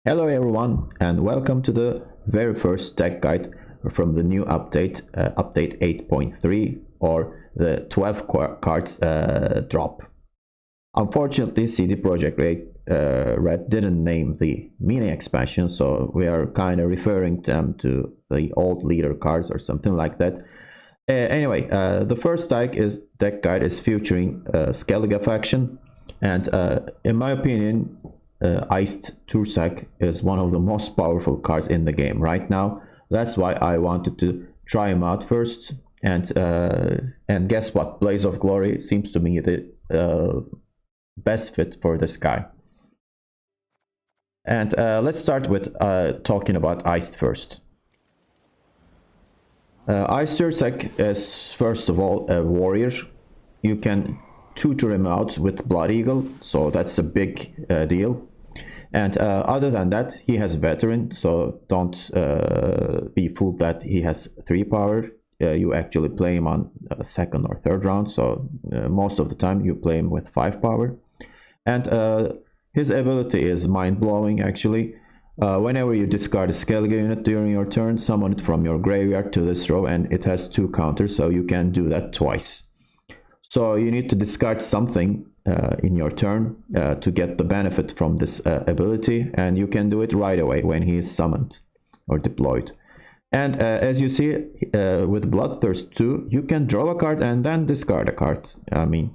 Hello everyone and welcome to the very first tech guide from the new update 8.3 or the 12 cards drop. Unfortunately, CD Projekt Red didn't name the mini expansion, so we are kind of referring them to the old leader cards or something like that. Anyway, the first deck guide is featuring Skellige faction, and in my opinion, Eist Tursak is one of the most powerful cards in the game right now. That's why I wanted to try him out first, and guess what? Blaze of Glory seems to me the best fit for this guy. And let's start with talking about Eist first. Eist Tursak is first of all a warrior. You can tutor him out with Blood Eagle, so that's a big deal. And other than that, he has veteran, so don't be fooled that he has 3 power. You actually play him on second or third round, so most of the time you play him with 5 power. And his ability is mind-blowing actually. Whenever you discard a Skellige unit during your turn, summon it from your graveyard to this row, and it has 2 counters, so you can do that twice. So you need to discard something in your turn to get the benefit from this ability, and you can do it right away when he is summoned or deployed. And as you see with Bloodthirst 2, you can draw a card and then discard a card. I mean,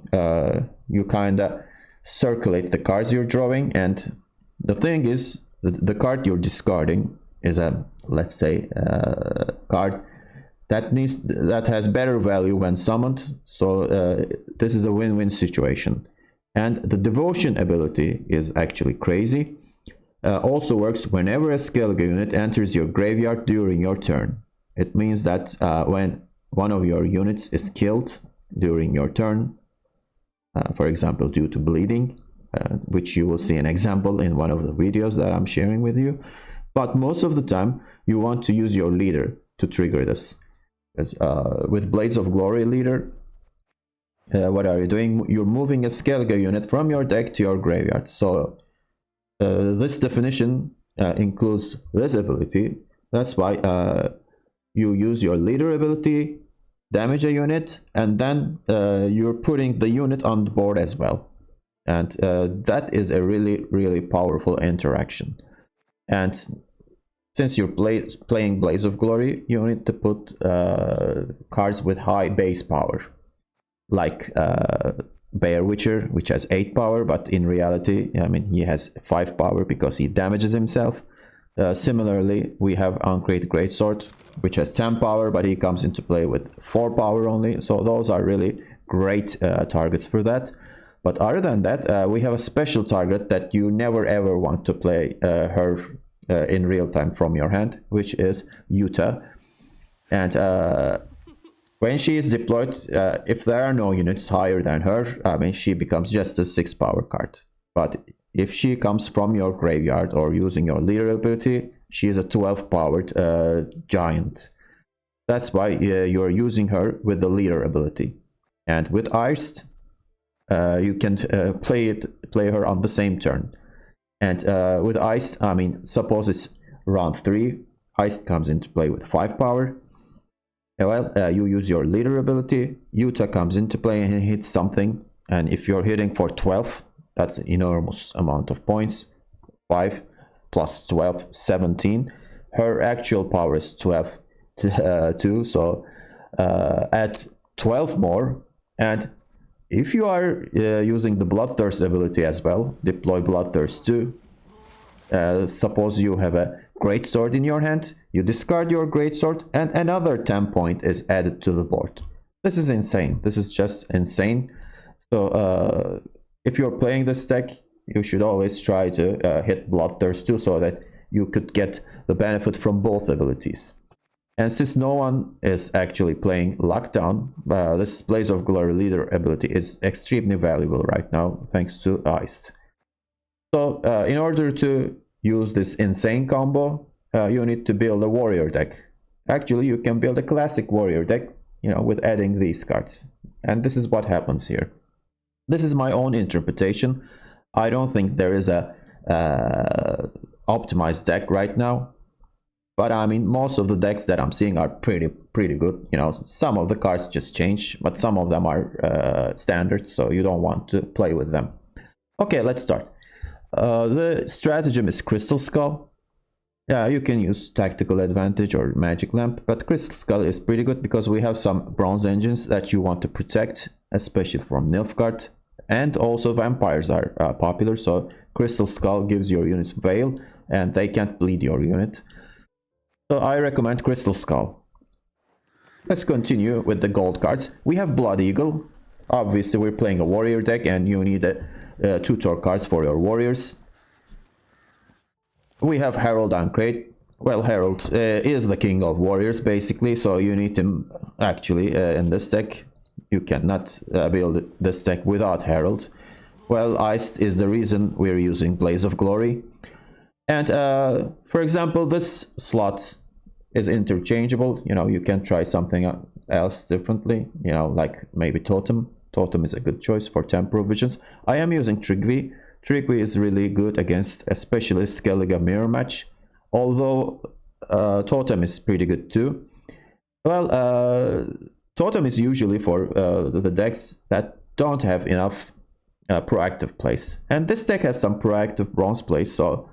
you kind of circulate the cards you're drawing, and the thing is, the card you're discarding is a, let's say, card that has better value when summoned, so this is a win-win situation. And the devotion ability is actually crazy. Also works whenever a Skellige unit enters your graveyard during your turn. It means that when one of your units is killed during your turn, for example due to bleeding, which you will see an example in one of the videos that I'm sharing with you, but most of the time you want to use your leader to trigger this. With Blades of Glory leader, what are you doing? You're moving a Skellige unit from your deck to your graveyard. So this definition includes this ability. That's why you use your leader ability, damage a unit, and then you're putting the unit on the board as well. And that is a really powerful interaction. And since you're playing Blaze of Glory, you need to put cards with high base power, like Bear Witcher, which has 8 power, but in reality, I mean, he has 5 power because he damages himself. Similarly, we have Uncreate Greatsword, which has 10 power, but he comes into play with 4 power only. So those are really great targets for that. But other than that, we have a special target that you never ever want to play her in real time from your hand, which is Yuta. And when she is deployed, if there are no units higher than her, I mean, she becomes just a 6 power card. But if she comes from your graveyard or using your leader ability, she is a 12 powered giant. That's why you're using her with the leader ability. And with Eist, you can play her on the same turn. And with Eist, I mean, suppose it's round 3, Eist comes into play with 5 power. Well, you use your leader ability, Yuta comes into play and hits something, and if you're hitting for 12, that's an enormous amount of points. 5 plus 12, 17. Her actual power is 12 too, so add 12 more, and if you are using the Bloodthirst ability as well, deploy Bloodthirst 2. Suppose you have a Greatsword in your hand, you discard your Greatsword, and another 10 point is added to the board. This is insane. This is just insane. So if you're playing this deck, you should always try to hit Bloodthirst 2 so that you could get the benefit from both abilities. And since no one is actually playing Lockdown, this Blaze of Glory leader ability is extremely valuable right now, thanks to Eist. So in order to use this insane combo, you need to build a warrior deck. Actually, you can build a classic warrior deck, with adding these cards. And this is what happens here. This is my own interpretation. I don't think there is a optimized deck right now. But I mean, most of the decks that I'm seeing are pretty good. You know, some of the cards just change, but some of them are standard, so you don't want to play with them. Okay, let's start. The stratagem is Crystal Skull. Yeah, you can use Tactical Advantage or Magic Lamp, but Crystal Skull is pretty good because we have some bronze engines that you want to protect, especially from Nilfgaard, and also vampires are popular, so Crystal Skull gives your units Veil, and they can't bleed your unit. So I recommend Crystal Skull. Let's continue with the gold cards. We have Blood Eagle. Obviously, we're playing a warrior deck, and you need tutor cards for your warriors. We have Herald Uncrate. Well, Herald is the king of warriors, basically, so you need him actually in this deck. You cannot build this deck without Herald. Well, Eist is the reason we're using Blaze of Glory. And for example, this slot is interchangeable. You know, you can try something else differently, you know, like maybe Totem. Totem is a good choice for 10 provisions. I am using Trigvi. Trigvi is really good against especially Skellige mirror match, although Totem is pretty good too. Well, Totem is usually for the decks that don't have enough proactive plays, and this deck has some proactive bronze plays, so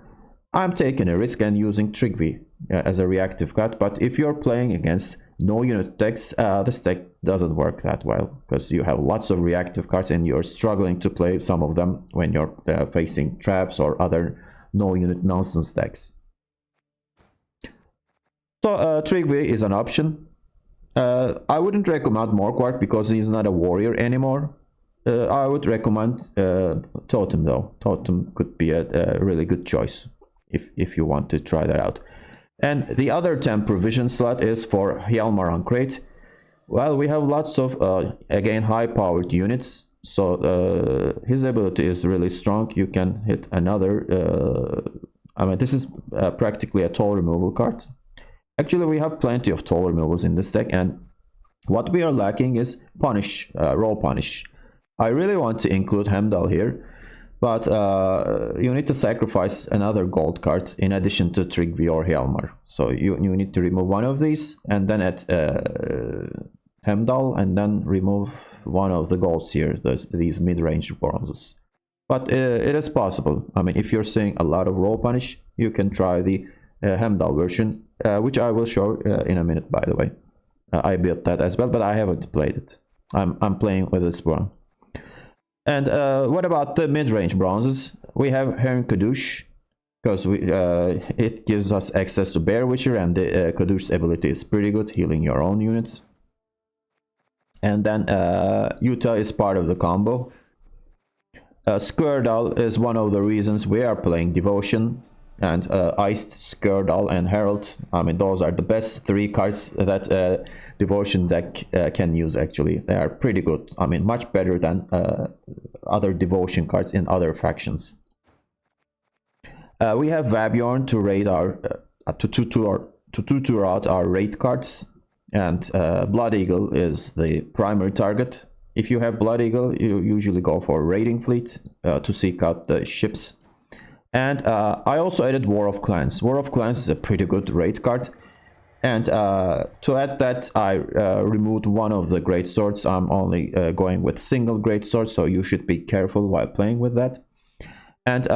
I'm taking a risk and using Trigvi as a reactive card. But if you're playing against no unit decks, this deck doesn't work that well because you have lots of reactive cards and you're struggling to play some of them when you're facing traps or other no unit nonsense decks. So Trigvi is an option. I wouldn't recommend Morquart because he's not a warrior anymore. I would recommend Totem though. Totem could be a really good choice if you want to try that out. And the other 10 provision slot is for Hjalmar Uncrate. Well, we have lots of again high powered units, so his ability is really strong. You can hit another I mean, this is practically a toll removal card. Actually, we have plenty of toll removals in this deck, and what we are lacking is punish, raw punish. I really want to include Heimdall here, but you need to sacrifice another gold card in addition to Trigvi or Hjalmar. So you need to remove one of these and then add Heimdall and then remove one of the golds here, these mid-range bronzes. But it is possible. I mean, if you're seeing a lot of raw punish, you can try the Heimdall version, which I will show in a minute, by the way. I built that as well, but I haven't played it. I'm playing with this one. And what about the mid-range bronzes? We have Heron Kadush, because it gives us access to Bear Witcher, and the Kadush's ability is pretty good, healing your own units. And then Utah is part of the combo. Skurdal is one of the reasons we are playing Devotion, and Eist, Skurdal, and Herald. I mean, those are the best 3 cards that Devotion deck can use. Actually, they are pretty good. I mean, much better than other Devotion cards in other factions. We have Vabjorn to raid our to tutor out our raid cards, and Blood Eagle is the primary target. If you have Blood Eagle, you usually go for raiding fleet to seek out the ships. And I also added War of Clans. War of Clans is a pretty good raid card. And to add that, I removed one of the great swords. I'm only going with single great sword, so you should be careful while playing with that. And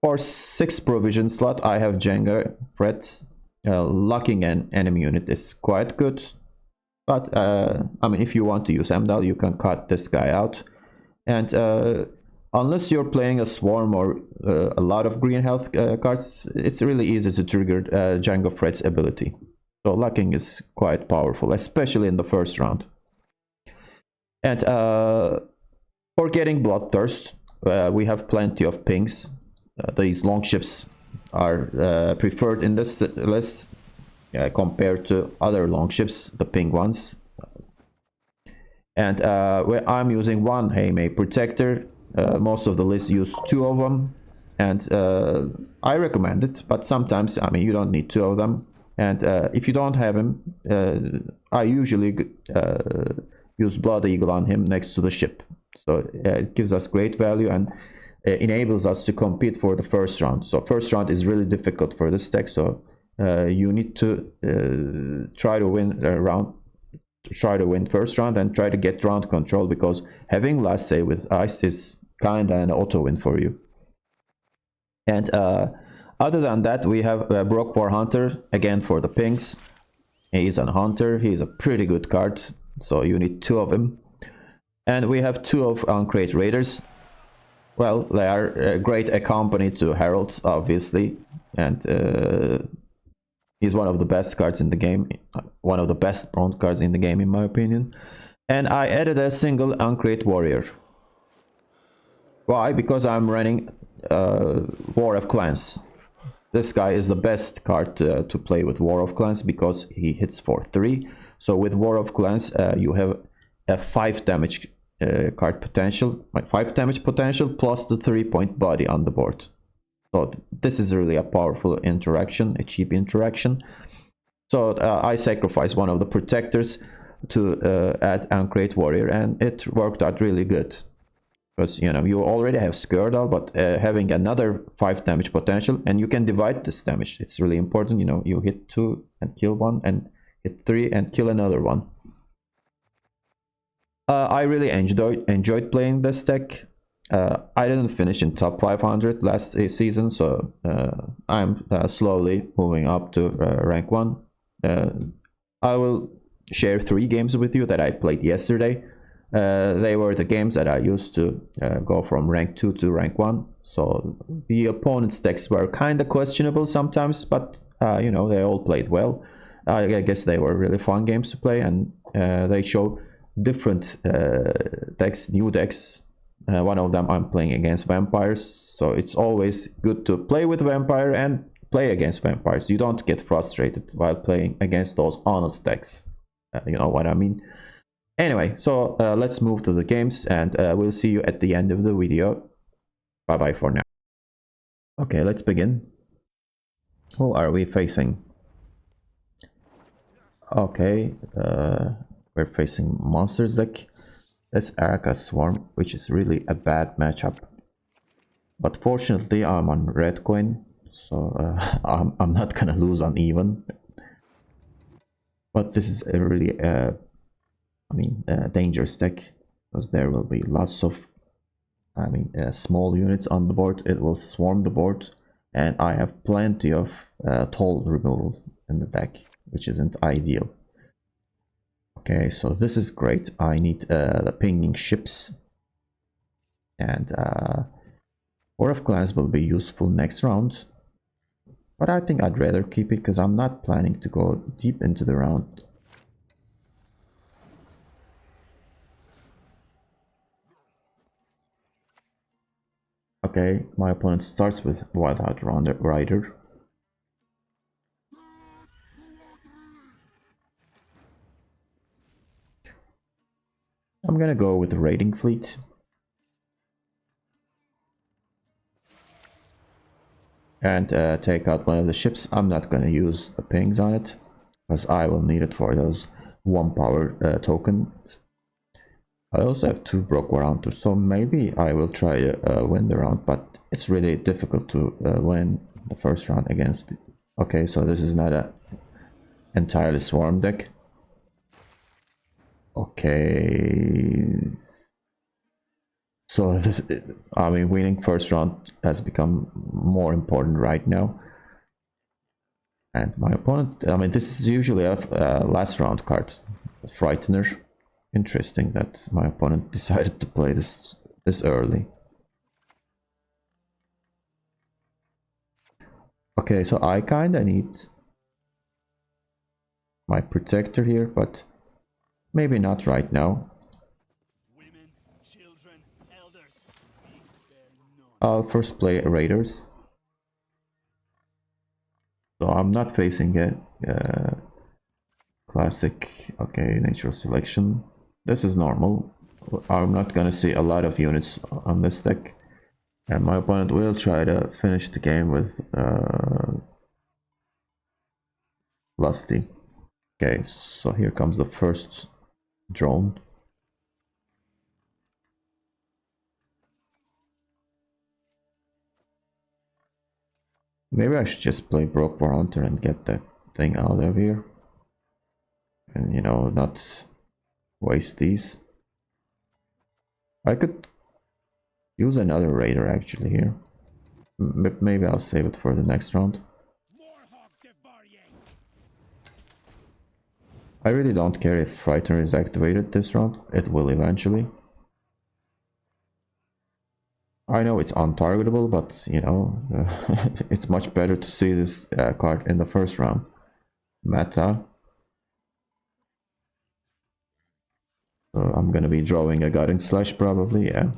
for 6 provision slot, I have Jenga Fret. Locking an enemy unit is quite good. But I mean, if you want to use Heimdall, you can cut this guy out. And unless you're playing a swarm or a lot of green health cards, it's really easy to trigger Django Fred's ability. So locking is quite powerful, especially in the first round. And for getting Bloodthirst, we have plenty of pings. These longships are preferred in this list compared to other longships, the ping ones. And I'm using 1 Heimei Protector. Most of the list use 2 of them, and I recommend it, but sometimes, I mean, you don't need 2 of them. And if you don't have him, I usually use Blood Eagle on him next to the ship, so it gives us great value. And enables us to compete for the first round. So first round is really difficult for this deck, so you need to try to win a round, try to win first round and try to get round control, because having last say with Eist is kind of an auto win for you. And other than that, we have Brock War Hunter, again for the pings. He's a hunter, he's a pretty good card, so you need 2 of him. And we have 2 of Uncreate Raiders. Well, they are a great accompaniment to Heralds, obviously, and he's one of the best cards in the game, one of the best bronze cards in the game in my opinion. And I added a single Uncreate Warrior. Why? Because I'm running War of Clans. This guy is the best card to play with War of Clans because he hits for 3. So with War of Clans, you have a 5 damage card potential, 5 damage potential plus the 3-point body on the board. So this is really a powerful interaction, a cheap interaction. So I sacrificed one of the protectors to add Uncreate Warrior, and it worked out really good. Because you already have Skirtle, but having another 5 damage potential, and you can divide this damage. It's really important. You hit 2 and kill 1, and hit 3 and kill another one. I really enjoyed playing this deck. I didn't finish in top 500 last season, so I'm slowly moving up to rank 1. I will share 3 games with you that I played yesterday. They were the games that I used to go from rank 2 to rank 1. So the opponent's decks were kind of questionable sometimes, but they all played well. I guess they were really fun games to play, and they show different decks, new decks. One of them I'm playing against vampires, so it's always good to play with vampire and play against vampires. You don't get frustrated while playing against those honest decks. You know what I mean? Anyway, so let's move to the games, and we'll see you at the end of the video. Bye bye for now. Okay, let's begin. Who are we facing? Okay, we're facing Monsters deck. That's Arachas Swarm, which is really a bad matchup. But fortunately, I'm on red coin, so I'm not gonna lose on even. But this is a really dangerous deck, because there will be lots of small units on the board. It will swarm the board, and I have plenty of toll removal in the deck, which isn't ideal. Okay, so this is great. I need the pinging ships, and War of Clans will be useful next round, but I think I'd rather keep it because I'm not planning to go deep into the round. Okay, my opponent starts with Wild Heart Rider. I'm gonna go with the Raiding Fleet. And take out one of the ships. I'm not gonna use the pings on it, because I will need it for those 1 power tokens. I also have 2 Brock War Hunters, so maybe I will try to win the round, but it's really difficult to win the first round against it. Okay, so this is not a entirely swarm deck. Okay, so this, winning first round has become more important right now. And my opponent, this is usually a last round card, Frightener. Interesting that my opponent decided to play this early. Okay, so I kinda need my protector here, but maybe not right now. Women, children, elders, I'll first play Raiders. So I'm not facing a classic, okay, natural selection. This is normal. I'm not gonna see a lot of units on this deck, and my opponent will try to finish the game with Lusty. Okay, so here comes the first drone. Maybe I should just play Broke War Hunter and get that thing out of here. And, you know, not waste these. I could use another Raider actually here. Maybe I'll save it for the next round. I really don't care if Frightener is activated this round. It will eventually. I know it's untargetable, but, you know, it's much better to see this card in the first round. Meta. So I'm gonna be drawing a Guiding Slash probably, yeah.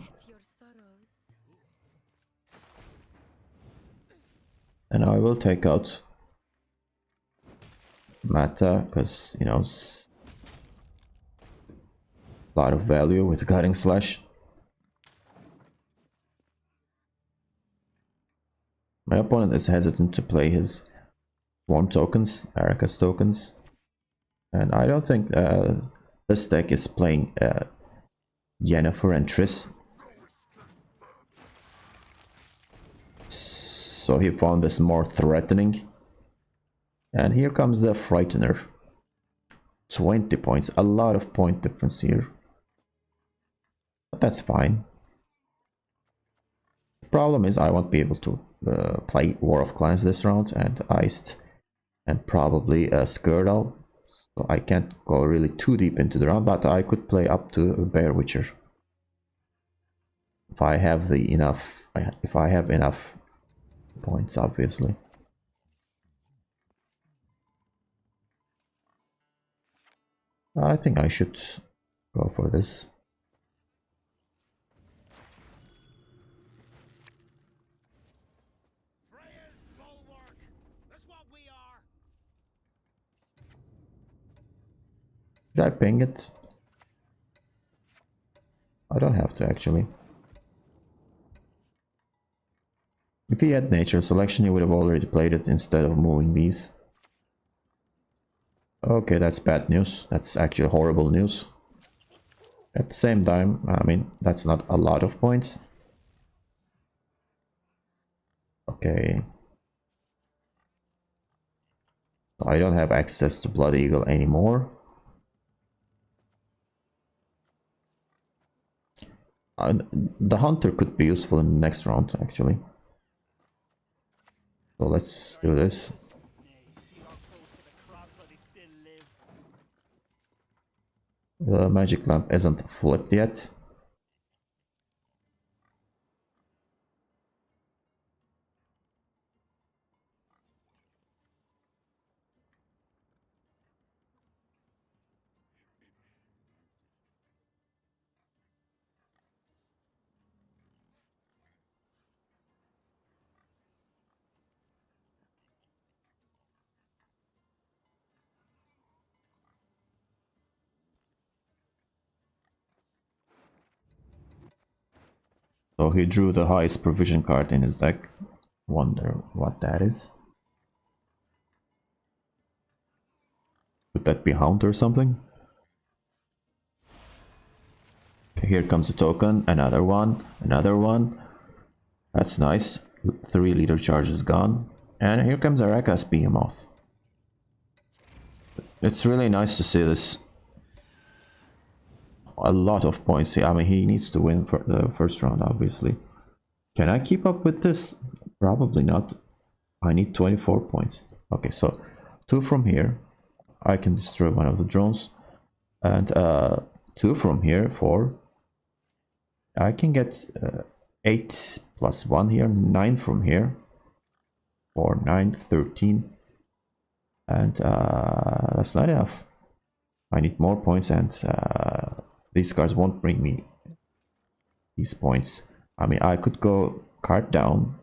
And I will take out Mata, because, you know, a lot of value with Guiding Slash. My opponent is hesitant to play his Swarm tokens, Arachas tokens. And I don't think this deck is playing Yennefer and Triss. So he found this more threatening. And here comes the Frightener. 20 points, a lot of point difference here. But that's fine. The problem is I won't be able to play War of Clans this round, and Eist, and probably Skirtle. So I can't go really too deep into the round, but I could play up to Bear Witcher. If I have enough points, obviously. I think I should go for this. Should I ping it? I don't have to actually. If he had nature selection, he would have already played it instead of moving these. Okay, that's bad news. That's actually horrible news. At the same time, I mean, that's not a lot of points. Okay. So I don't have access to Blood Eagle anymore. The Hunter could be useful in the next round, actually. So let's do this. The magic lamp isn't flipped yet. So he drew the highest provision card in his deck. Wonder what that is. Could that be Hound or something? Okay, here comes a token, another one, another one. That's nice. 3 leader charges gone. And here comes Arachas Behemoth. It's really nice to see this. A lot of points here. I mean, he needs to win for the first round, obviously. Can I keep up with this? Probably not. I need 24 points. Okay, so 2 from here. I can destroy one of the drones. And 2 from here, 4. I can get 8 plus 1 here, 9 from here. 4, 9, 13. And that's not enough. I need more points, and these cards won't bring me these points. I mean, I could go card down,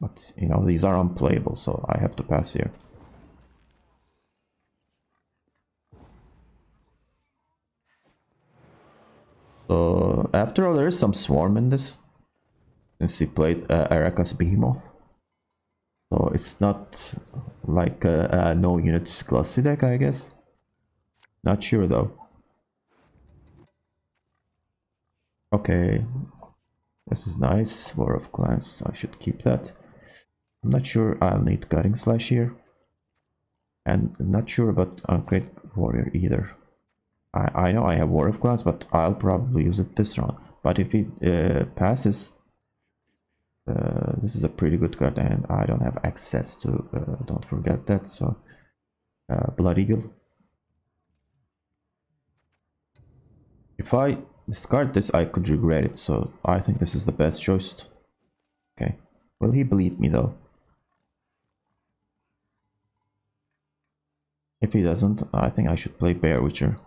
but you know, these are unplayable, so I have to pass here. So after all, there is some swarm in this, since he played Arachas Behemoth. So it's not like a no units classy deck, I guess. Not sure though. Okay, this is nice. War of Clans, I should keep that. I'm not sure I'll need Cutting Slash here. And not sure about Great Warrior either. I know I have War of Glass, but I'll probably use it this round. But if he passes, this is a pretty good card, and I don't have access to, don't forget that, so Blood Eagle. If I discard this, I could regret it, so I think this is the best choice. Okay. Will he bleed me though? If he doesn't, I think I should play Bear Witcher.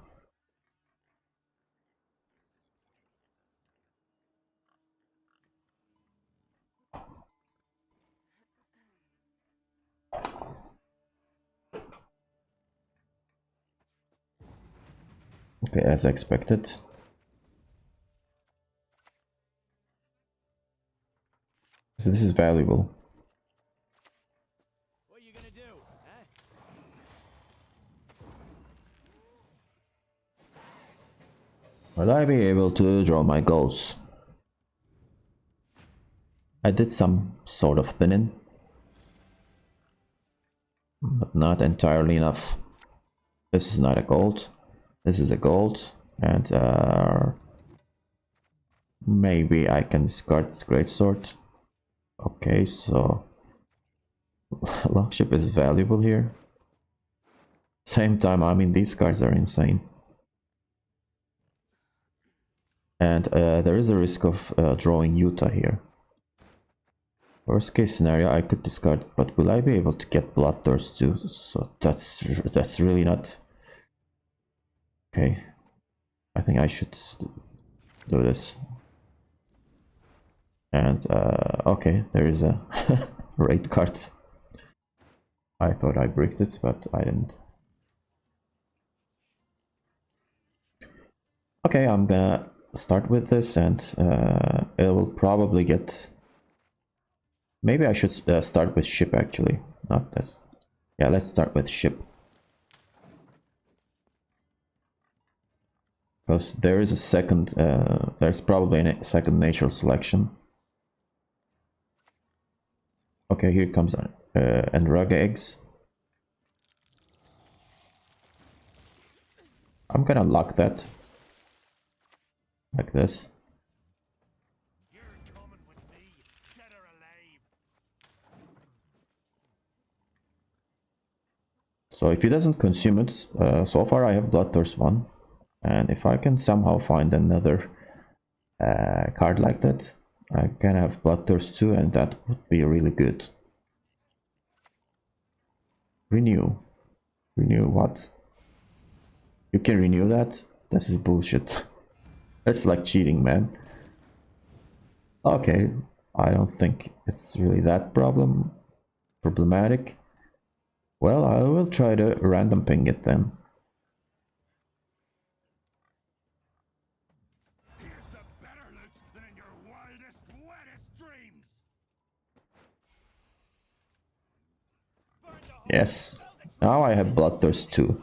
Okay, as expected. So this is valuable. What are you gonna do, huh? Will I be able to draw my goals? I did some sort of thinning, but not entirely enough. This is not a gold. This is a gold, and maybe I can discard this greatsword. Okay, so Longship is valuable here. Same time, I mean, these cards are insane. And there is a risk of drawing Utah here. Worst case scenario, I could discard, but will I be able to get Bloodthirst too? So that's really not... Okay, I think I should do this. And okay, there is a raid card. I thought I bricked it, but I didn't. Okay, I'm gonna start with this, and it will probably get... Maybe I should start with ship actually, not this. Yeah, let's start with ship. Because there is a second, there's probably a second natural selection. Okay, here comes Enraga eggs. I'm gonna lock that. Like this. You're coming with me, dead or alive. So if he doesn't consume it, so far I have Bloodthirst 1. And if I can somehow find another card like that, I can have Bloodthirst 2, and that would be really good. Renew. Renew what? You can renew that? This is bullshit. That's like cheating, man. Okay, I don't think it's really that problematic. Well, I will try to random ping it then. Here's the better loot than in your wildest, wettest dreams. Yes. Now I have Bloodthirst 2.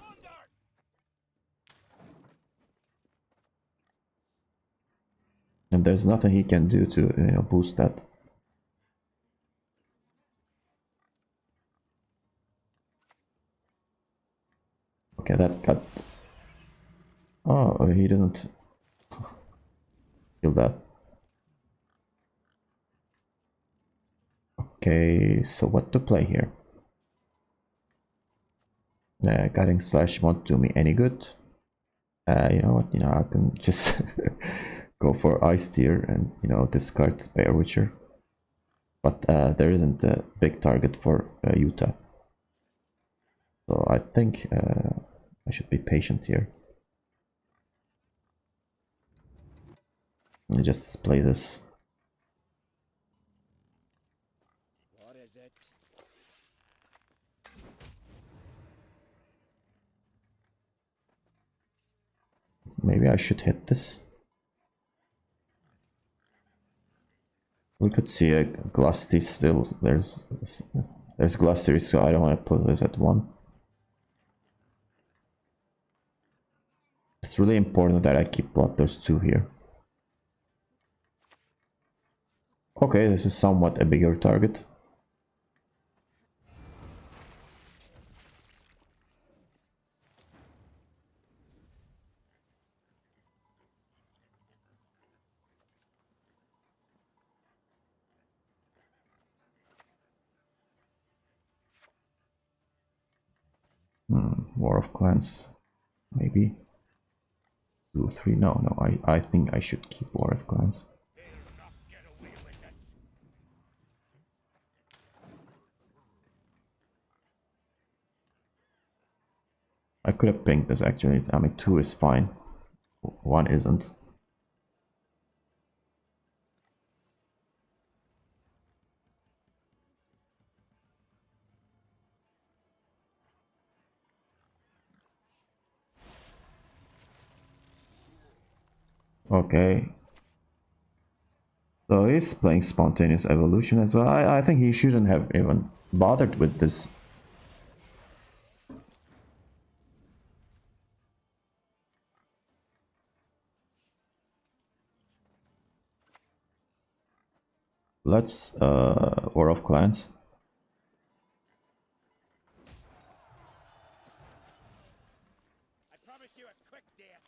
And there's nothing he can do to, boost that. Okay, that got... Oh, he didn't kill that. Okay, so what to play here? Cutting Slash won't do me any good. You know what, I can just go for Eist here and, discard Bear Witcher. But there isn't a big target for Utah. So I think I should be patient here. Let me just play this. What is it? Maybe I should hit this. We could see a Glusty still. There's Glustery, so I don't want to put this at 1. It's really important that I keep Bloodthirst 2 here. Okay, this is somewhat a bigger target. War of Clans, maybe. 2, 3, no, I think I should keep War of Clans. They'll not get away with this. I could have pinged this actually. I mean, 2 is fine. 1 isn't. Okay. So he's playing spontaneous evolution as well. I think he shouldn't have even bothered with this. Let's War of Clans I promise you a quick death.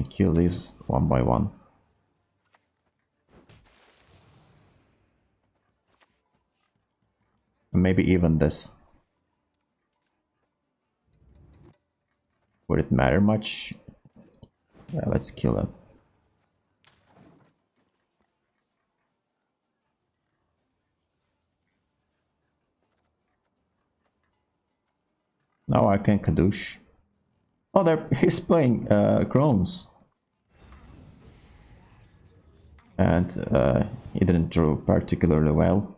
and kill these one by one. Maybe even this. Would it matter much? Yeah, let's kill it. Now I can Kadoosh. Oh, he's playing Crones. And he didn't draw particularly well.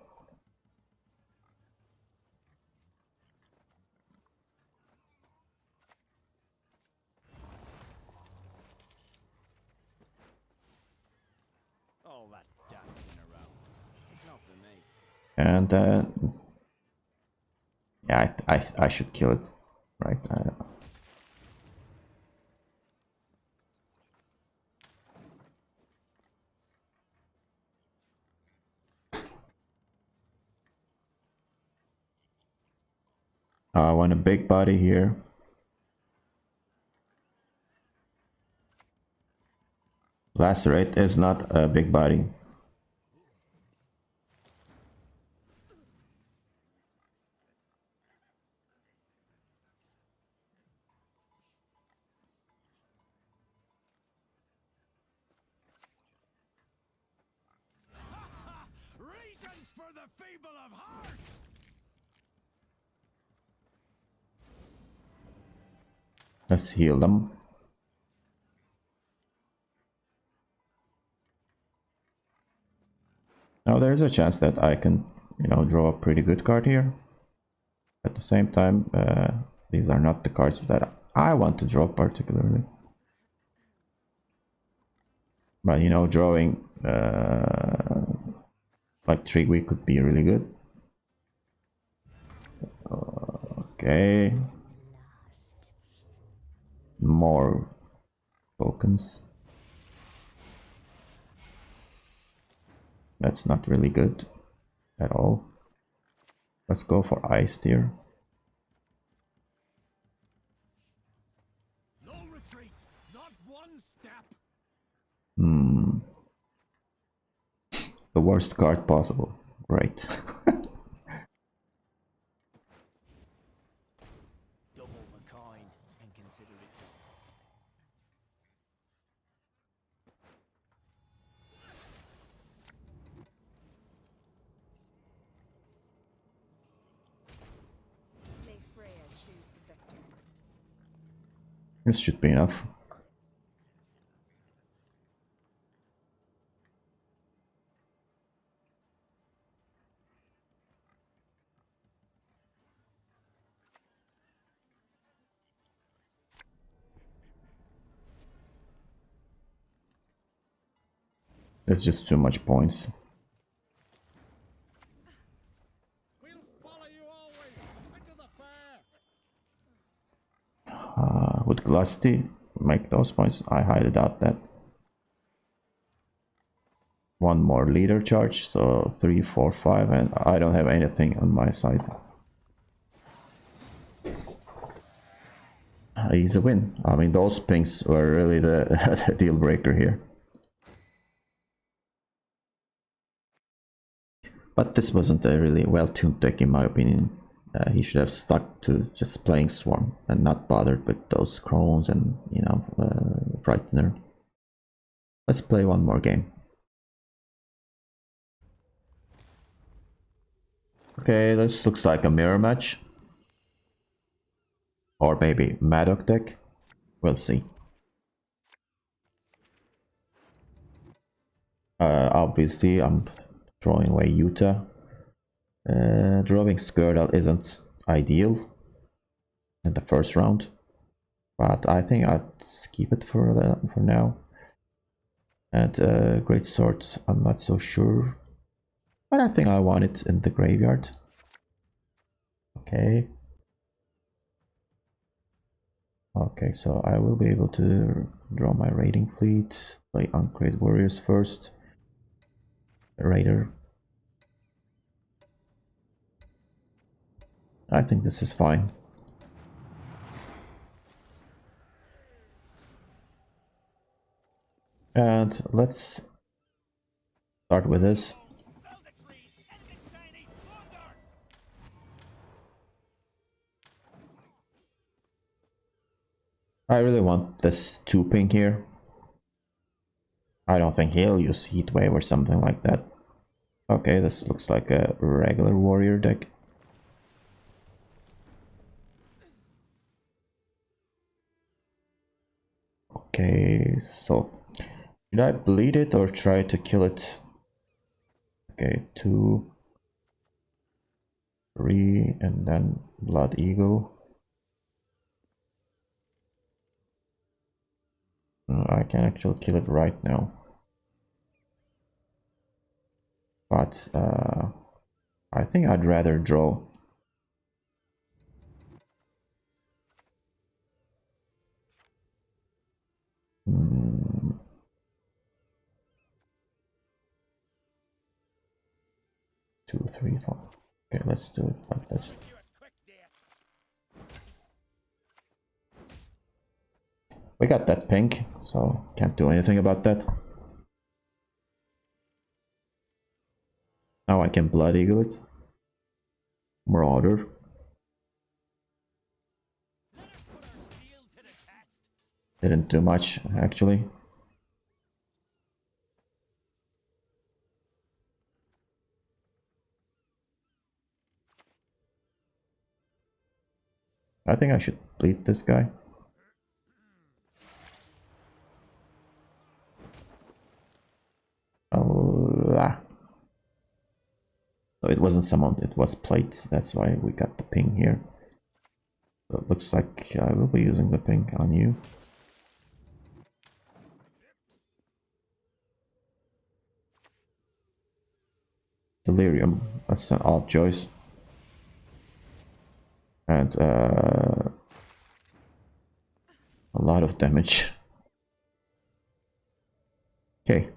All that dancing around. It's not for me. And yeah, I should kill it, right? I want a big body here. Lacerate is not a big body. Reasons for the feeble of heart. Let's heal them. Now there's a chance that I can, draw a pretty good card here. At the same time, these are not the cards that I want to draw particularly. But drawing like Trigui could be really good. Okay. More tokens. That's not really good at all. Let's go for Eist here. No retreat. Not one step. The worst card possible. Great. Double the coin and consider it done. May Freya choose the victor. This should be enough. That's just too much points. We'll follow you always into the fair. Would Glusty make those points? I highly doubt that. One more leader charge, so 3, 4, 5, and I don't have anything on my side. He's a win. I mean, those pings were really the deal breaker here. But this wasn't a really well-tuned deck in my opinion. He should have stuck to just playing Swarm and not bothered with those Crones and, you know, Frightener. Let's play one more game. Okay, this looks like a mirror match. Or maybe Maddock deck. We'll see. Obviously, I'm throwing away Utah. Drawing Skirtle isn't ideal in the first round, but I think I'd keep it for now. And Great Swords, I'm not so sure, but I think I want it in the graveyard. Okay. Okay, so I will be able to draw my raiding fleet, play Uncreate Warriors first. Raider. I think this is fine. And let's start with this. I really want this 2-ping here. I don't think he'll use Heatwave or something like that. Okay, this looks like a regular warrior deck. Okay, so should I bleed it or try to kill it? Okay, 2, 3, and then Blood Eagle. I can actually kill it right now. But I think I'd rather draw. Hmm. 2, 3, 4. Okay, let's do it like this. We got that pink, so can't do anything about that. Now I can Blood Eagle it. Marauder. Didn't do much, actually. I think I should bleed this guy. Oh, so it wasn't summoned, it was plate. That's why we got the ping here. So it looks like I will be using the ping on you. Delirium, that's an odd choice. And a lot of damage. Okay.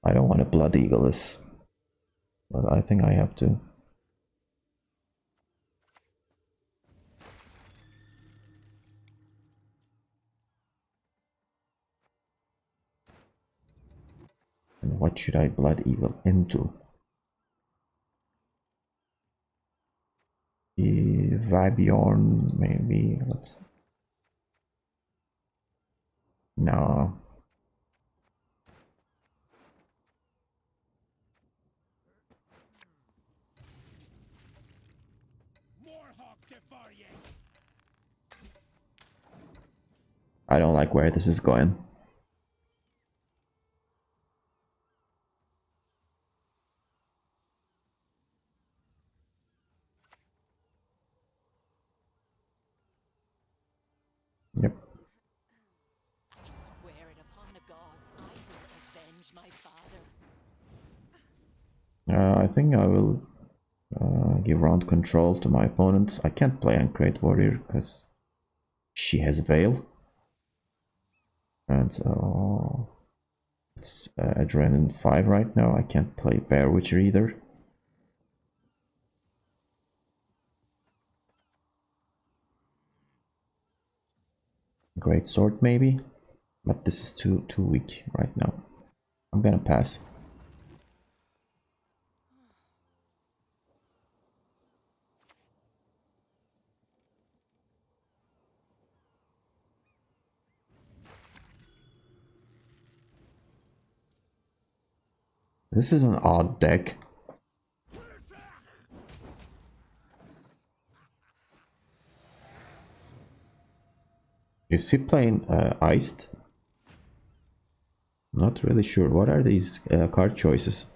I don't want to Blood Eagle this, but I think I have to. And what should I Blood Eagle into? The Vibjorn, maybe. Let's. No. I don't like where this is going. Yep. Swear it upon the gods, I will avenge my father. I think I will give round control to my opponent. I can't play Uncreate Warrior because she has Veil. And it's Adrenaline 5 right now. I can't play Bear Witcher either. Great sword maybe, but this is too weak right now. I'm gonna pass. This is an odd deck. Is he playing Eist? Not really sure. What are these card choices?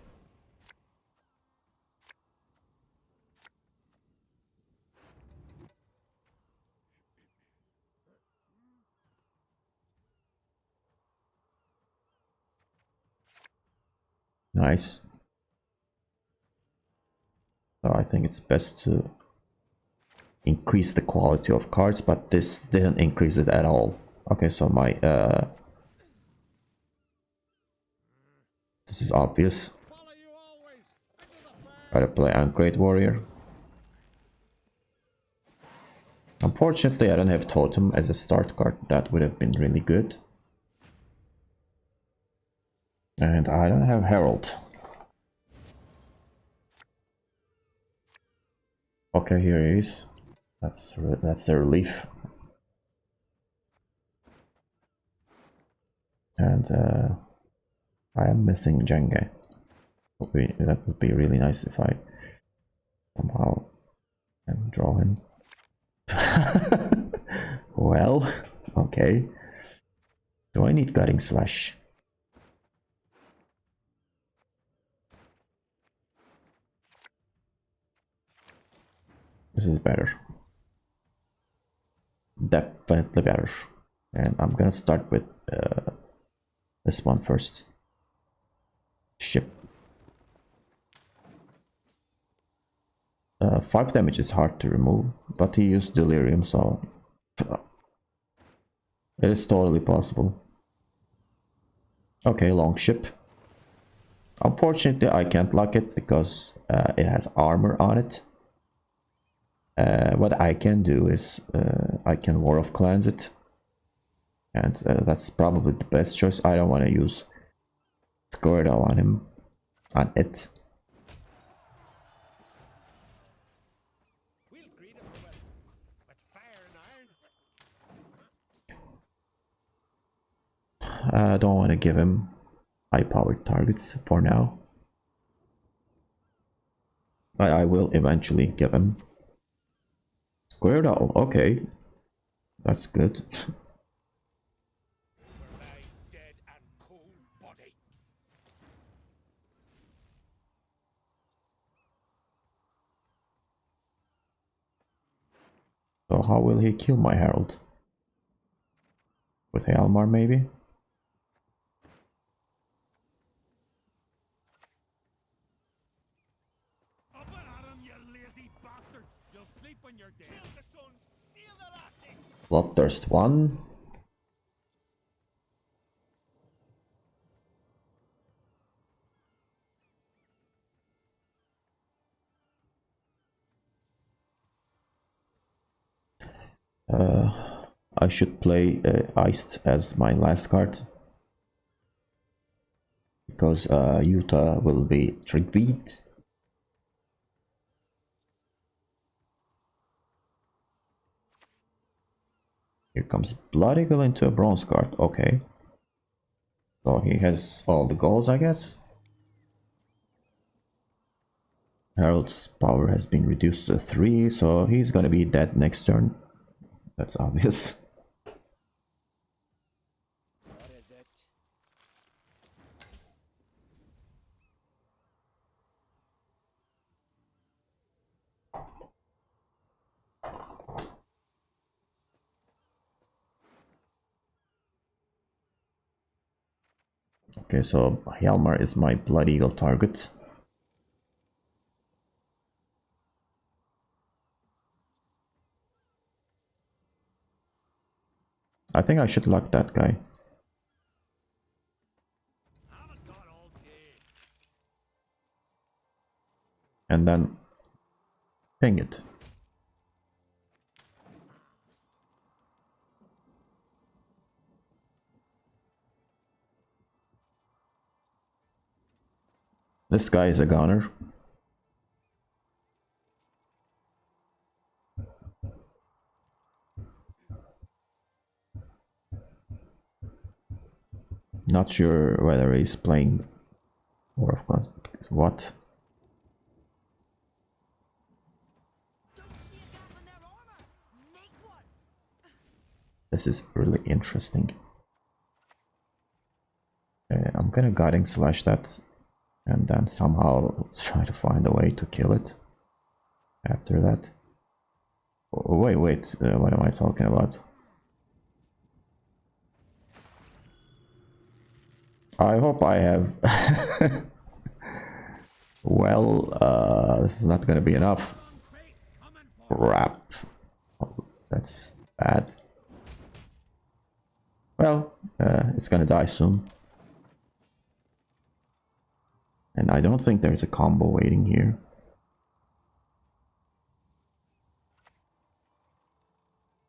Nice. So I think it's best to increase the quality of cards, but this didn't increase it at all. Okay, so my this is obvious. Gotta play Great Warrior. Unfortunately, I don't have Totem as a start card. That would have been really good. And I don't have Herald. Okay, here he is. That's a relief. And I am missing Jenge. That would be really nice if I somehow can draw him. Well, okay. Do I need Gutting Slash? This is better. Definitely better. And I'm gonna start with this one first. Ship. 5 damage is hard to remove, but he used Delirium, so it is totally possible. Okay, long ship. Unfortunately, I can't lock it because it has armor on it. What I can do is I can War of Clans it, and that's probably the best choice. I don't want to use Squirtle on him, on it. I don't want to give him high-powered targets for now. I will eventually give him Squirtle. Okay, that's good. So how will he kill my Herald? With Hjalmar maybe? Bloodthirst 1. I should play Eist as my last card, because Utah will be trick-beat. Here comes Blood Eagle into a bronze card. Okay. So he has all the goals, I guess. Herald's power has been reduced to 3, so he's gonna be dead next turn. That's obvious. Okay, so Hjalmar is my Blood Eagle target. I think I should lock that guy. And then ping it. This guy is a gunner. Not sure whether he's playing War of Clans. What? This is really interesting. I'm gonna guiding slash that and then somehow try to find a way to kill it after that. Oh, wait, what am I talking about? I hope I have... Well, this is not gonna be enough. Crap. Oh, that's bad. Well, it's gonna die soon. And I don't think there's a combo waiting here.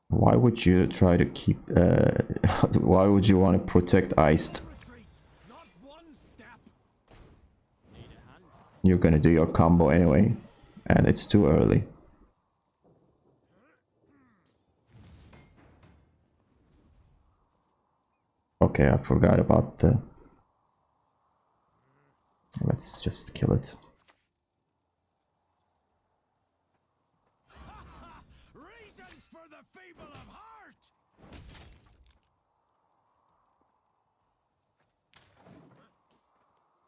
Why would you try to keep... why would you want to protect Eist? You're gonna do your combo anyway, and it's too early. Okay, I forgot about the... Let's just kill it. Reasons for the feeble of heart.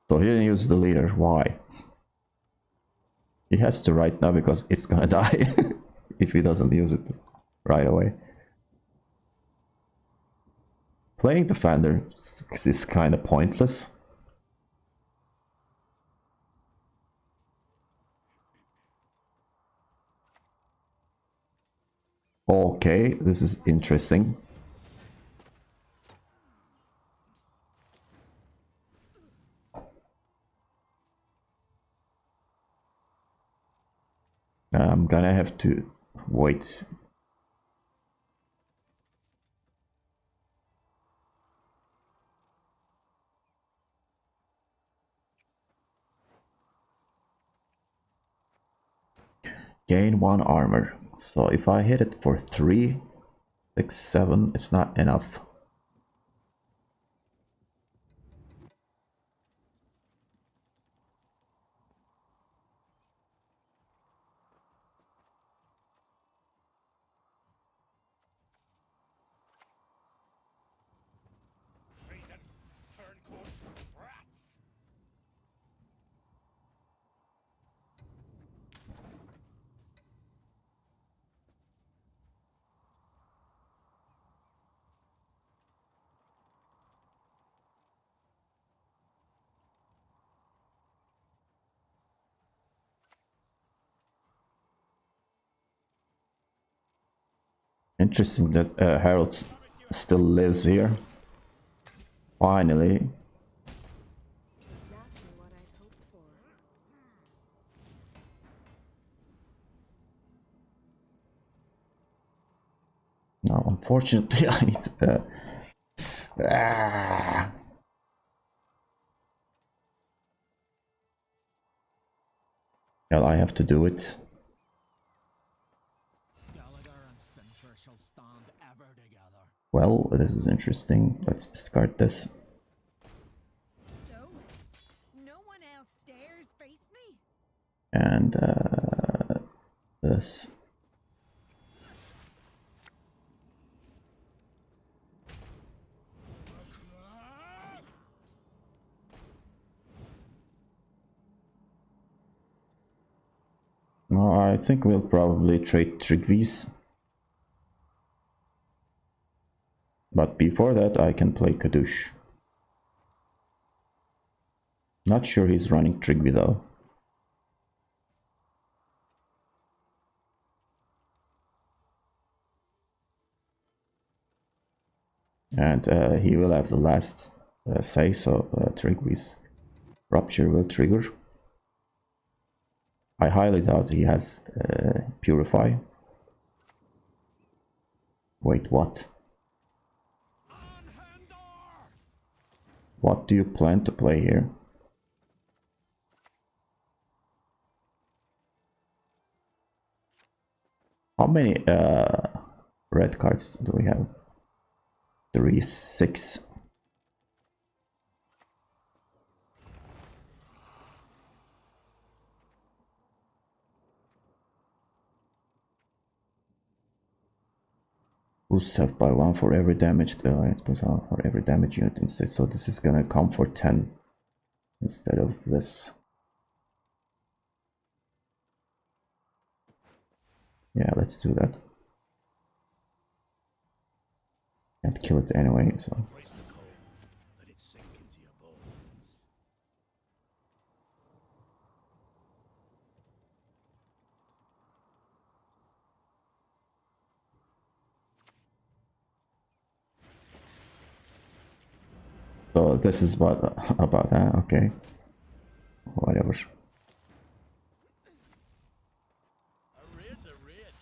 So he didn't use the leader. Why? He has to right now because it's gonna die if he doesn't use it right away. Playing Defender is kind of pointless. Okay, this is interesting. I'm gonna have to wait. Gain 1 armor. So if I hit it for 3, 6, 7, it's not enough. Treason, turncoats, rats. Interesting that Harold still lives here. Finally. Exactly what I'd hoped for. Now, unfortunately, I need to... Well, I have to do it. Skellige and Sintra shall stand ever together. Well, this is interesting. Let's discard this. So, no one else dares face me? And this. No, I think we'll probably trade Trigvis. But before that, I can play Kadush. Not sure he's running Trigvi though. And he will have the last say, so Trigvi's Rupture will trigger. I highly doubt he has Purify. Wait, what? What do you plan to play here? How many red cards do we have? 3, 6. Boost self by 1 for every damage for every damage unit instead. So this is gonna come for 10 instead of this. Yeah, let's do that. Can't kill it anyway, so. So this is about okay, whatever. A raid's a raid.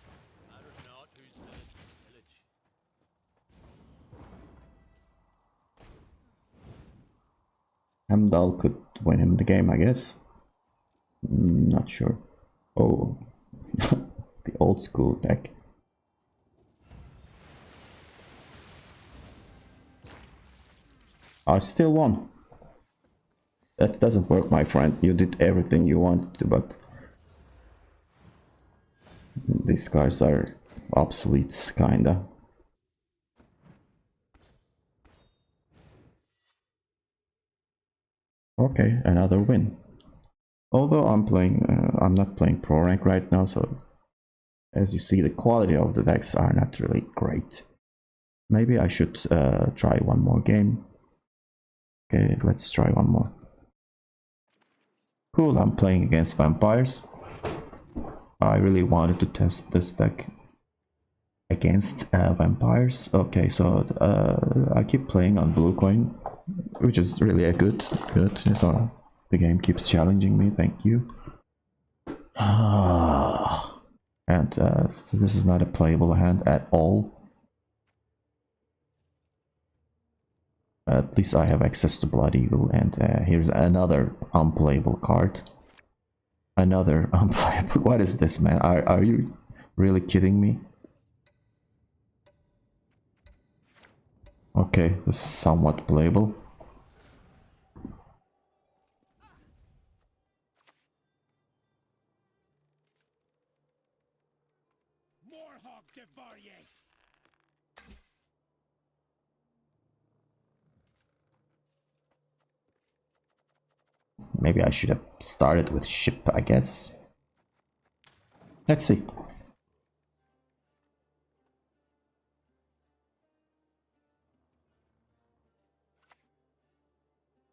Matters not whose village we pillage. Hemdall could win him the game, I guess. Not sure. Oh, the old school deck. I still won. That doesn't work, my friend. You did everything you wanted to, but these cards are obsolete, kinda. Okay, another win. Although I'm not playing pro rank right now, so as you see, the quality of the decks are not really great. Maybe I should try one more game. Okay, let's try one more. Cool, I'm playing against vampires. I really wanted to test this deck against vampires. Okay, so I keep playing on blue coin, which is really a good. So the game keeps challenging me. Thank you. And so this is not a playable hand at all. At least I have access to Blood Eagle, and here's another unplayable card. Another unplayable. What is this, man? Are you really kidding me? Okay, this is somewhat playable. More hog devour ye! Maybe I should have started with ship, I guess. Let's see.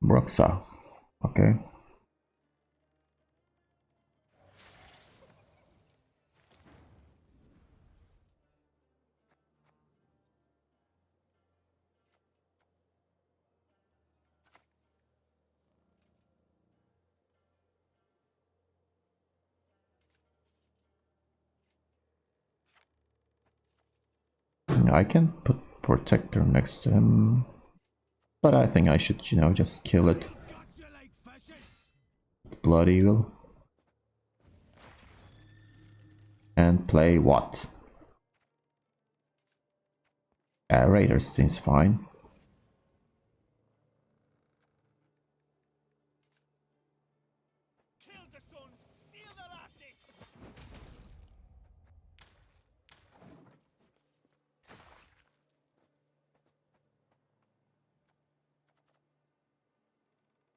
Broxa. Okay. I can put Protector next to him, but I think I should, just kill it. Got you like fishes! Blood Eagle. And play what? Raiders seems fine. Kill the sons! Steal the lasses!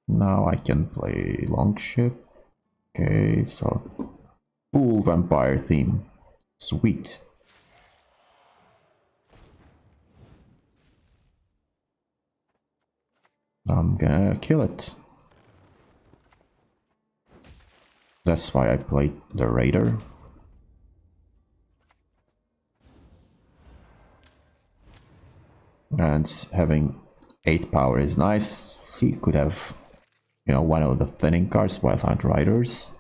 Now I can play Longship. Okay, so full vampire theme. Sweet. I'm gonna kill it. That's why I played the Raider. And having 8 power is nice. He could have, one of the thinning cards, Wildland Riders.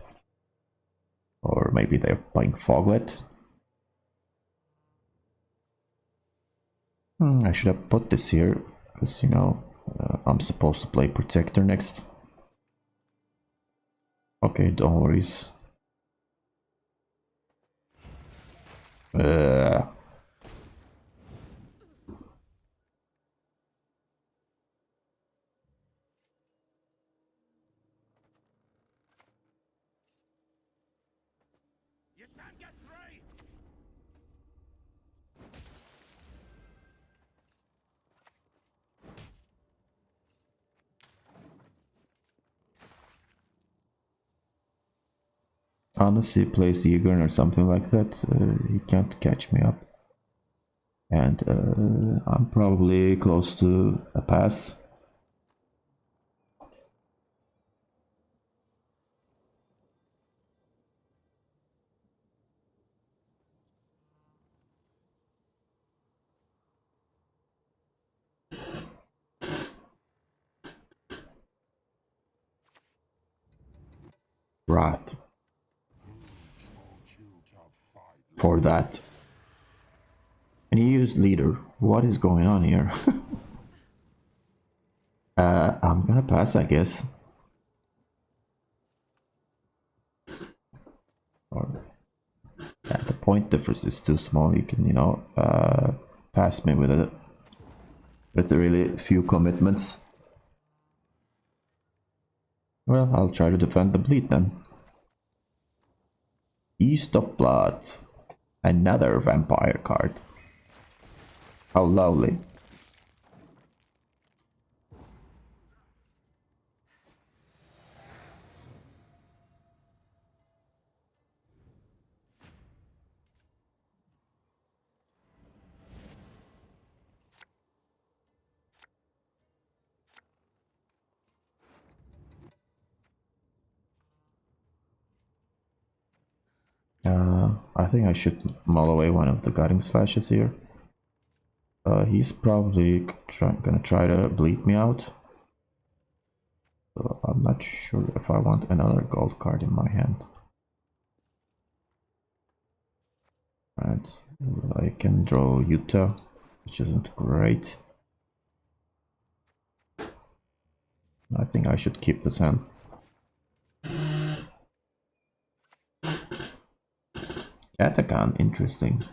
Or maybe they're playing Foglet. I should have put this here, because, I'm supposed to play Protector next. Okay, don't worry. Uh, You shan't get free! Unless he plays Eager or something like that, he can't catch me up. And I'm probably close to a pass. Wrath for that. And he used leader. What is going on here? I'm gonna pass, I guess. Or yeah, the point difference is too small. You can, pass me with a really few commitments. Well, I'll try to defend the bleed then. East of Blood. Another vampire card. How lovely. I think I should mull away one of the guiding slashes here. He's probably gonna try to bleed me out. So I'm not sure if I want another gold card in my hand. And I can draw Utah, which isn't great. I think I should keep this hand. Katakan, interesting.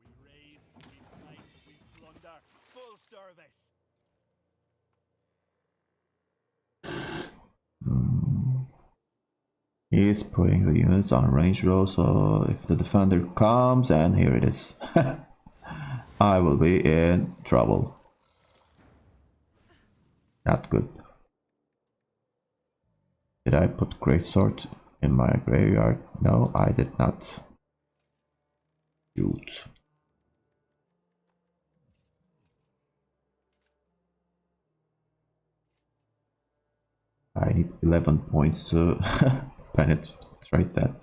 We raid, we fight, we plunder. Full service. He is putting the units on a range roll, so if the defender comes, and here it is, I will be in trouble. Not good. Did I put Greatsword in my graveyard? No, I did not. Shoot. I need 11 points to penetrate that.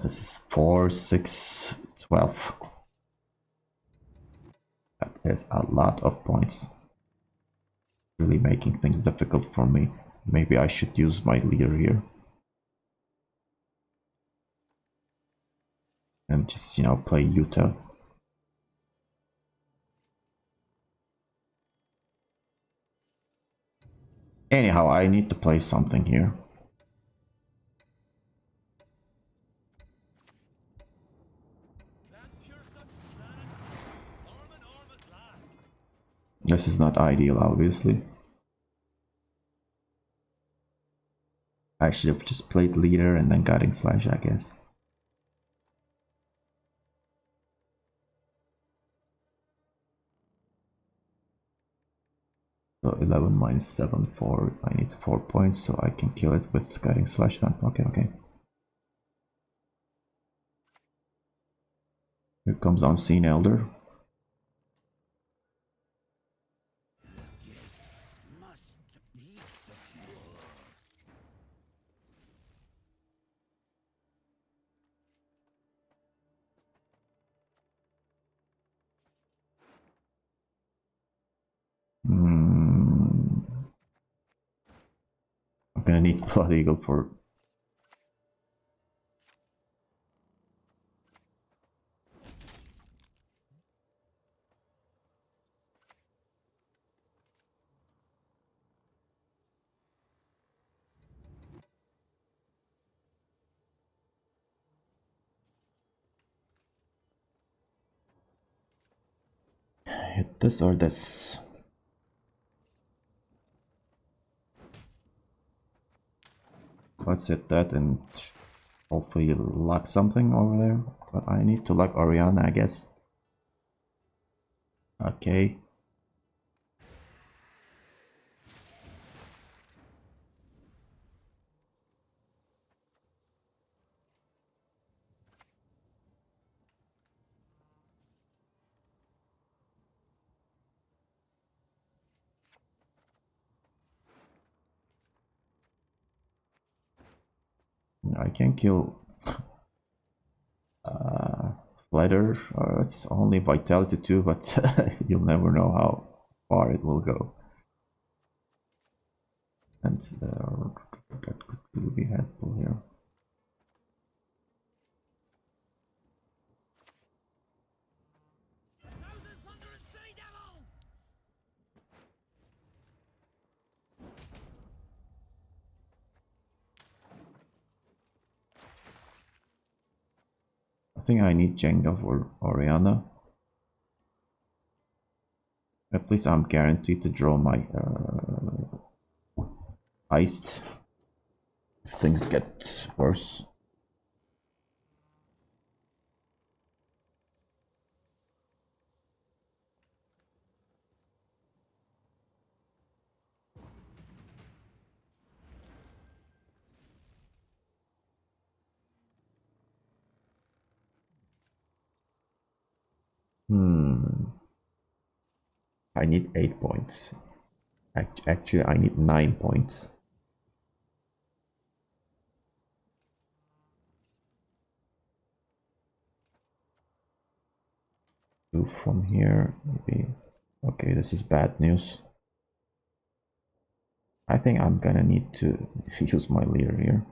This is 4, 6, 12. That is a lot of points. Really making things difficult for me. Maybe I should use my leader here. And just, play Utah. Anyhow, I need to play something here. Clan Pearson, Clan Arm at last. This is not ideal, obviously. I should have just played leader and then guiding slash, I guess. So 11 minus 7, 4. I need 4 points, so I can kill it with guiding slash then. Okay. Here comes Unseen Elder. Must be secure. Hmm. gonna need Blood Eagle for... Hit this or this. Let's hit that and hopefully luck something over there. But I need to luck Oriana, I guess. Okay. I can kill Flatter. It's only Vitality 2, but you'll never know how far it will go. And that could be helpful here. I think I need Jenga for Oriana. At least I'm guaranteed to draw my Eist if things get worse. I need 8 points. Actually, I need 9 points. Two from here, maybe. Okay, this is bad news. I think I'm gonna need to use my leader here.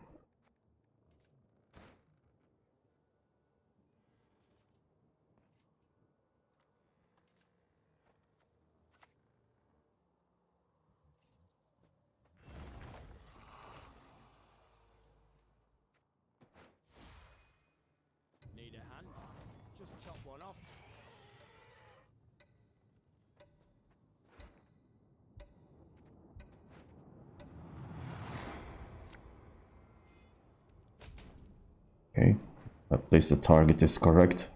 Need a hand? Just chop one off. Okay, at least the target is correct.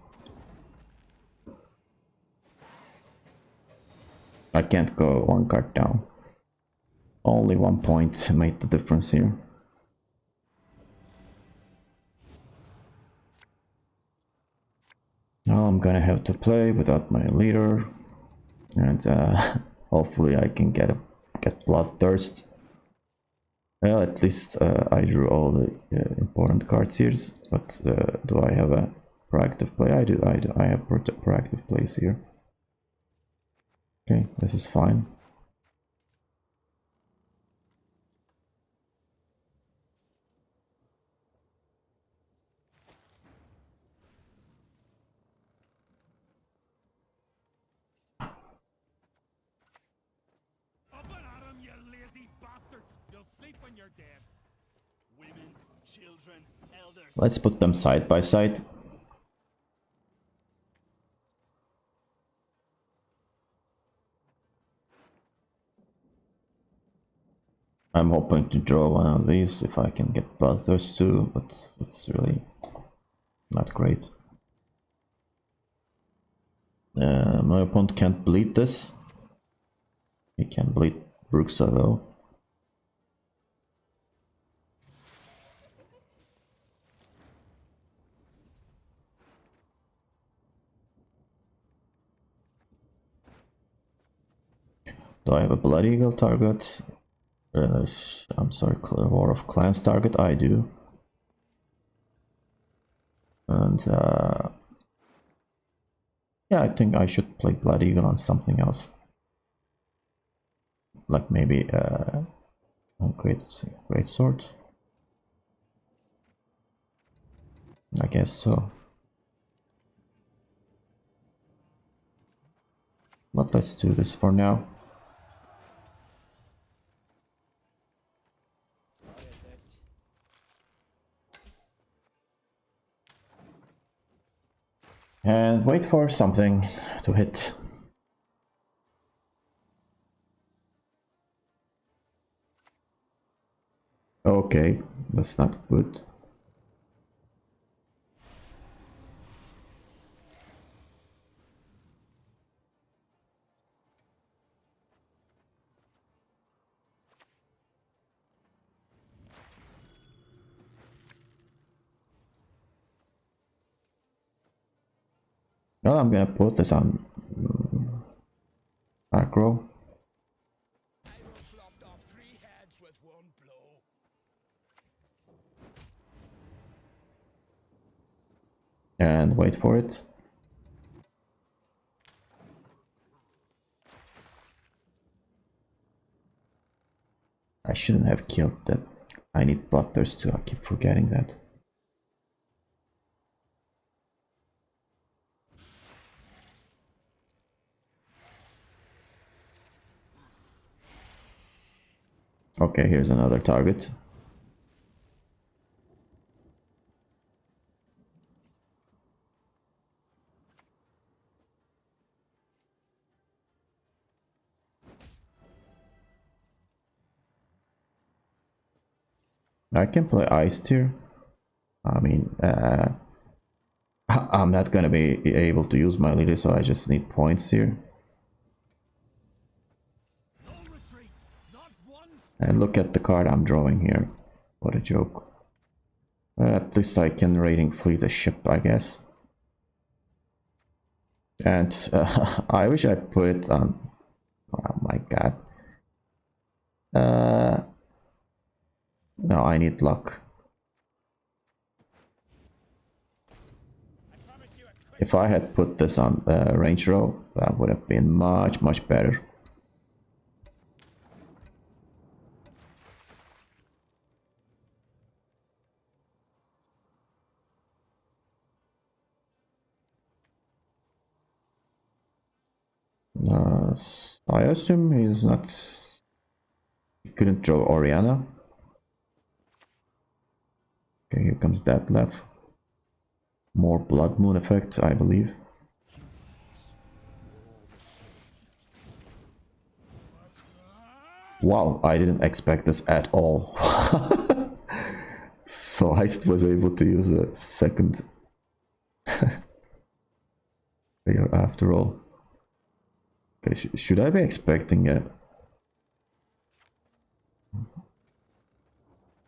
I can't go one card down. Only 1 point made the difference here. Now I'm gonna have to play without my leader, and hopefully I can get Bloodthirst. Well, at least I drew all the important cards here, but do I have a proactive play? I do. I have proactive plays here. Okay, this is fine. Up and at 'em, you lazy bastards! You'll sleep when you're dead. Women, children, elders. Let's put them side by side. I'm hoping to draw one of these if I can get Bloodthirst too, but it's really not great. My opponent can't bleed this. He can bleed Bruxa though. Do I have a Blood Eagle target? I'm sorry, War of Clans target? I do. And yeah, I think I should play Blood Eagle on something else. Like maybe Oh, great sword. I guess so. But let's do this for now. And wait for something to hit. Okay, that's not good. Well, I'm gonna put this on macro. Slopped off 3 heads with 1 blow. And wait for it. I shouldn't have killed that. I need bloodthirst too. I keep forgetting that. Okay, here's another target. I can play Eist here. I mean, I'm not gonna be able to use my leader, so I just need points here. No retreat. Not one. And look at the card I'm drawing here. What a joke. At least I can raiding fleet a ship, I guess. And I wish I put it on. Oh my god. No, I need luck. If I had put this on range row, that would have been much better. I assume he's not. He couldn't draw Oriana. Okay, here comes that left. More Blood Moon effect, I believe. Wow, I didn't expect this at all. So Heist was able to use a second player after all. Okay, should I be expecting it?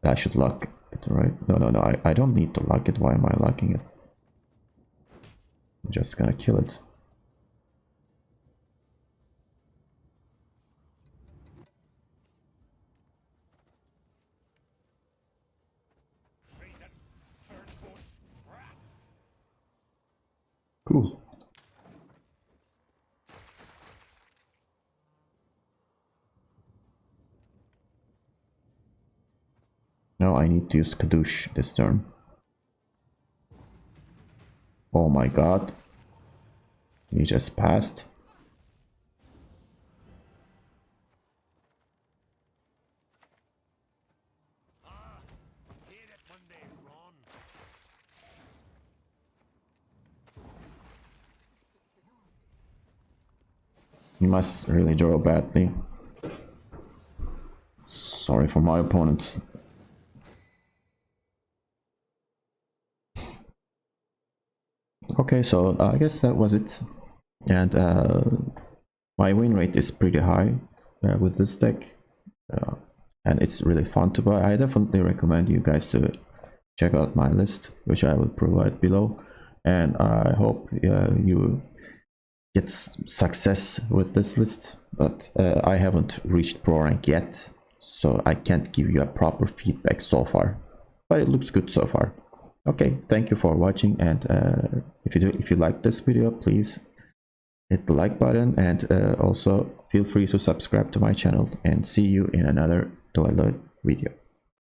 I should lock it, right? No, I don't need to lock it. Why am I locking it? I'm just gonna kill it. Treason. Turncoats. Rats. Cool. Now I need to use Kadoosh this turn. Oh my god. He just passed. Hate it when they run. He must really draw badly. Sorry for my opponent. Okay, so I guess that was it. And my win rate is pretty high with this deck. And it's really fun to buy. I definitely recommend you guys to check out my list, which I will provide below. And I hope you get success with this list. But I haven't reached pro rank yet, so I can't give you a proper feedback so far. But it looks good so far. Okay, thank you for watching, and if you like this video, please hit the like button, and also feel free to subscribe to my channel, and see you in another to another video.